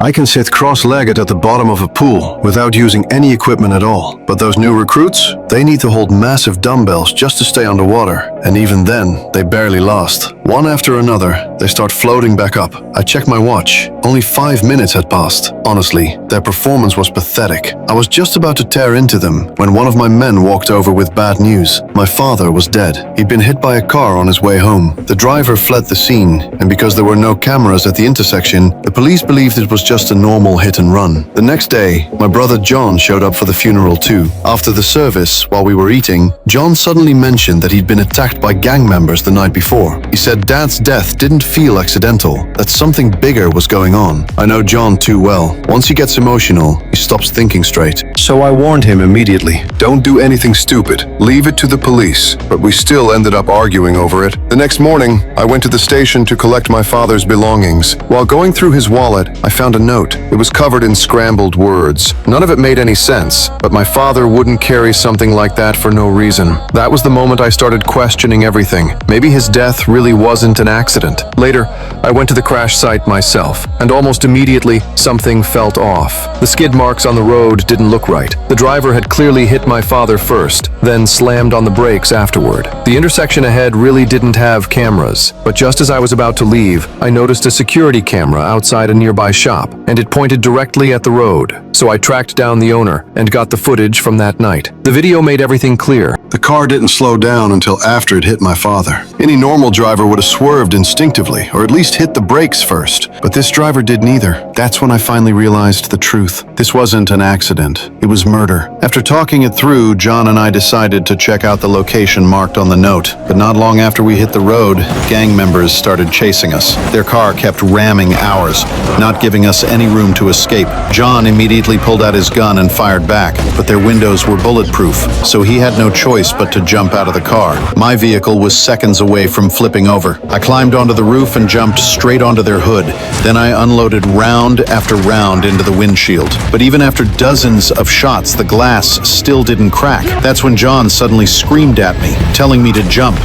I can sit cross-legged at the bottom of a pool without using any equipment at all. But those new recruits, they need to hold massive dumbbells just to stay underwater. And even then, they barely last. One after another, they start floating back up. I check my watch. Only 5 minutes had passed. Honestly, their performance was pathetic. I was just about to tear into them when one of my men walked over with bad news. My father was dead. He'd been hit by a car on his way home. The driver fled the scene, and because there were no cameras at the intersection, the police believed it was just a normal hit and run. The next day, my brother John showed up for the funeral too. After the service, while we were eating, John suddenly mentioned that he'd been attacked by gang members the night before. He said Dad's death didn't feel accidental, that something bigger was going on. I know John too well. Once he gets emotional, he stops thinking straight. So I warned him immediately. Don't do anything stupid. Leave it to the police. But we still ended up arguing over it. The next morning, I went to the station to collect my father's belongings. While going through his wallet, I found a note. It was covered in scrambled words. None of it made any sense, but my father wouldn't carry something like that for no reason. That was the moment I started questioning everything. Maybe his death really wasn't an accident. Later, I went to the crash site myself, and almost immediately, something felt off. The skid marks on the road didn't look right. The driver had clearly hit my father first, then slammed on the brakes afterward. The intersection ahead really didn't have cameras, but just as I was about to leave, I noticed a security camera outside a nearby shop, and it pointed directly at the road. So I tracked down the owner and got the footage from that night. The video made everything clear. The car didn't slow down until after it hit my father. Any normal driver would have swerved instinctively, or at least hit the brakes first. But this driver did neither. That's when I finally realized the truth. This wasn't an accident. It was murder. After talking it through, John and I decided to check out the location marked on the note. But not long after we hit the road, gang members started chasing us. Their car kept ramming ours, not giving us any room to escape. John immediately pulled out his gun and fired back, but their windows were bulletproof, so he had no choice but to jump out of the car. My vehicle was seconds away from flipping over. I climbed onto the roof and jumped straight onto their hood. Then I unloaded round after round into the windshield. But even after dozens of shots, the glass still didn't crack. That's when John suddenly screamed at me, telling me to jump.